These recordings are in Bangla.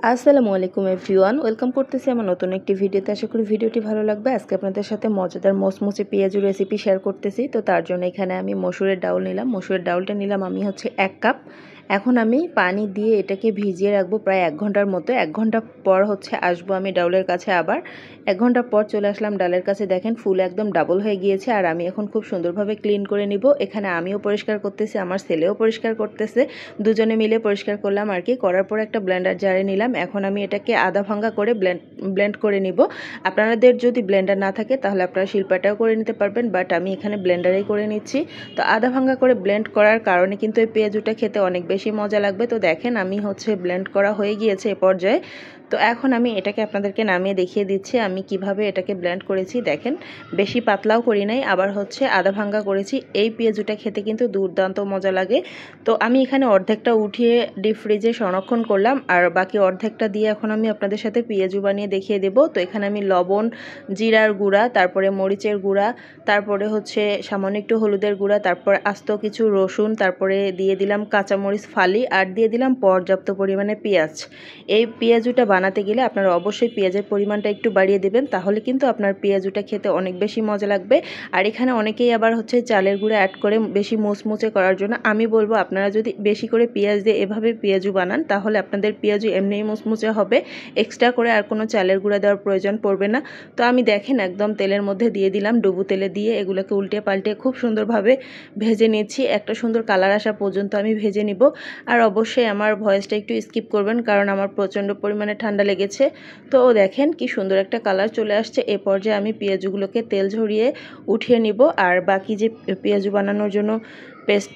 আসসালামু আলাইকুম এভরিওয়ান, ওয়েলকাম করতেছি আমার নতুন একটি ভিডিওতে। আশা করি ভিডিওটি ভালো লাগবে। আজকে আপনাদের সাথে মজাদার মচমচে পেঁয়াজু রেসিপি শেয়ার করতেছি। তো তার জন্য এখানে আমি মসুরের ডাউল নিলাম। মসুরের ডাউলটা নিলাম আমি 1 কাপ। এখন আমি পানি দিয়ে এটাকে ভিজিয়ে রাখবো প্রায় 1 ঘন্টার মতো। 1 ঘন্টা পর আসবো আমি ডাউলের কাছে। আবার 1 ঘন্টা পর চলে আসলাম ডালের কাছে। দেখেন ফুল একদম ডাবল হয়ে গিয়েছে। আর আমি এখন খুব সুন্দরভাবে ক্লিন করে নিব। এখানে আমিও পরিষ্কার করতেছি, আমার ছেলেও পরিষ্কার করতেছে, দুজনে মিলে পরিষ্কার করলাম আর কি। করার পর একটা ব্লেন্ডার জারে নিলাম। এখন আমি এটাকে আধা ভাঙ্গা করে ব্লেন্ড করে নিব। আপনাদের যদি ব্লেন্ডার না থাকে তাহলে আপনারা শিলপাটাও করে নিতে পারবেন, বাট আমি এখানে ব্লেন্ডারেই করে নিচ্ছি। তো আধা ভাঙ্গা করে ব্লেন্ড করার কারণে কিন্তু এই পেঁয়াজুটা খেতে অনেক বেশি মজা লাগবে। তো দেখেন আমি ব্লেন্ড করা হয়ে গিয়েছে এ পর্যায়ে। তো এখন আমি এটাকে আপনাদেরকে নামিয়ে দেখিয়ে দিচ্ছি আমি কিভাবে এটাকে ব্লেন্ড করেছি। দেখেন বেশি পাতলাও করি নাই, আবার আধা ভাঙ্গা করেছি। এই পেঁয়াজুটা খেতে কিন্তু দুর্দান্ত মজা লাগে। তো আমি এখানে অর্ধেকটা উঠিয়ে ডিপ ফ্রিজে সংরক্ষণ করলাম, আর বাকি অর্ধেকটা দিয়ে এখন আমি আপনাদের সাথে পেঁয়াজু বানিয়ে দেখিয়ে দেব। তো এখানে আমি লবণ, জিরার গুঁড়া, তারপরে মরিচের গুঁড়া, তারপরে সামান্য একটু হলুদের গুঁড়া, তারপর আস্ত কিছু রসুন, তারপরে দিয়ে দিলাম কাঁচামরিচ ফালি, আর দিয়ে দিলাম পর্যাপ্ত পরিমাণে পেঁয়াজ। এই পেঁয়াজুটা বানাতে গেলে আপনারা অবশ্যই পেঁয়াজের পরিমাণটা একটু বাড়িয়ে দেবেন, তাহলে কিন্তু আপনার পেঁয়াজুটা খেতে অনেক বেশি মজা লাগবে। আর এখানে অনেকেই আবার চালের গুঁড়া অ্যাড করে বেশি মুচমুচে করার জন্য। আমি বলবো আপনারা যদি বেশি করে পেঁয়াজ দিয়ে এভাবে পেঁয়াজু বানান তাহলে আপনাদের পেঁয়াজু এমনিই মুচমুচে হবে, এক্সট্রা করে আর কোনো চালের গুঁড়া দেওয়ার প্রয়োজন পড়বে না। তো আমি দেখেন একদম তেলের মধ্যে দিয়ে দিলাম, ডুবু তেলে দিয়ে এগুলোকে উল্টে পাল্টে খুব সুন্দরভাবে ভেজে নিচ্ছি। একটা সুন্দর কালার আসা পর্যন্ত আমি ভেজে নিব। আর অবশ্যই আমার ভয়েসটা একটু স্কিপ করবেন, কারণ আমার প্রচণ্ড পরিমাণে ঠান্ডা লেগেছে। তো দেখেন কি সুন্দর একটা কালার চলে আসছে। এ পর্যায়ে আমি পেঁয়াজুগুলোকে তেল ঝরিয়ে উঠিয়ে নিব। আর বাকি যে পেঁয়াজু বানানোর জন্য পেস্ট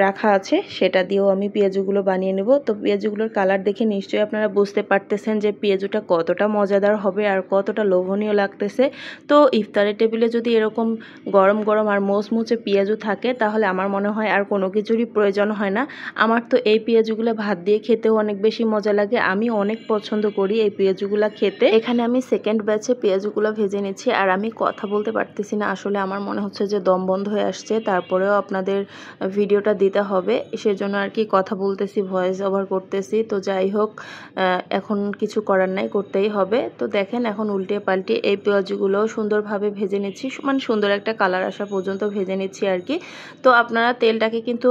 রাখা আছে সেটা দিয়েও আমি পেঁয়াজুগুলো বানিয়ে নেব। তো পেঁয়াজুগুলোর কালার দেখে নিশ্চয়ই আপনারা বুঝতে পারতেছেন যে পেঁয়াজুটা কতটা মজাদার হবে আর কতটা লোভনীয় লাগতেছে। তো ইফতারের টেবিলে যদি এরকম গরম গরম আর মুচমুচে পেঁয়াজু থাকে তাহলে আমার মনে হয় আর কোনো কিছুরই প্রয়োজন হয় না। আমার তো এই পেঁয়াজুগুলো ভাত দিয়ে খেতেও অনেক বেশি মজা লাগে। আমি অনেক পছন্দ করি এই পেঁয়াজুগুলো খেতে। এখানে আমি সেকেন্ড ব্যাচে পেঁয়াজুগুলো ভেজে নিচ্ছি। আর আমি কথা বলতে পারতেছি না, আসলে আমার মনে হচ্ছে যে দম বন্ধ হয়ে আসছে। তারপরেও আপনাদের ভিডিওটা দিতে হবে, সেজন্য আর কি কথা বলতেছি, ভয়েস ওভার করতেছি। তো যাই হোক, এখন কিছু করার নাই, করতেই হবে। তো দেখেন এখন উল্টে পাল্টে এই পেঁয়াজগুলো সুন্দরভাবে ভেজে নিচ্ছি, মানে সুন্দর একটা কালার আসা পর্যন্ত ভেজে নিচ্ছি আর কি। তো আপনারা তেলটাকে কিন্তু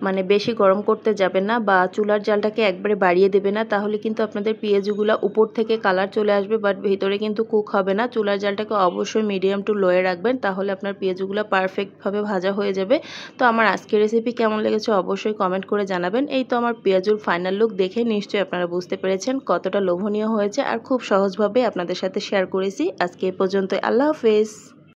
মানে বেশি গরম করতে যাবেন না, বা চুলার জালটাকে একবারে বাড়িয়ে দেবে না, তাহলে কিন্তু আপনাদের পেঁয়াজগুলো উপর থেকে কালার চলে আসবে বাট ভিতরে কিন্তু কুক হবে না। চুলার জালটাকে অবশ্যই মিডিয়াম টু লোয়ে রাখবেন, তাহলে আপনার পেঁয়াজগুলো পারফেক্টভাবে ভাজা হয়ে যাবে। তো আমার আজকের রেসিপি কেমন লেগেছে অবশ্যই কমেন্ট করে জানাবেন। এই তো আমার পেঁয়াজুর ফাইনাল লুক দেখে নিশ্চয়ই আপনারা বুঝতে পেরেছেন কতটা লোভনীয় হয়েছে, আর খুব সহজভাবে আপনাদের সাথে শেয়ার করেছি। আজকে এ পর্যন্ত, আল্লাহ হাফেজ।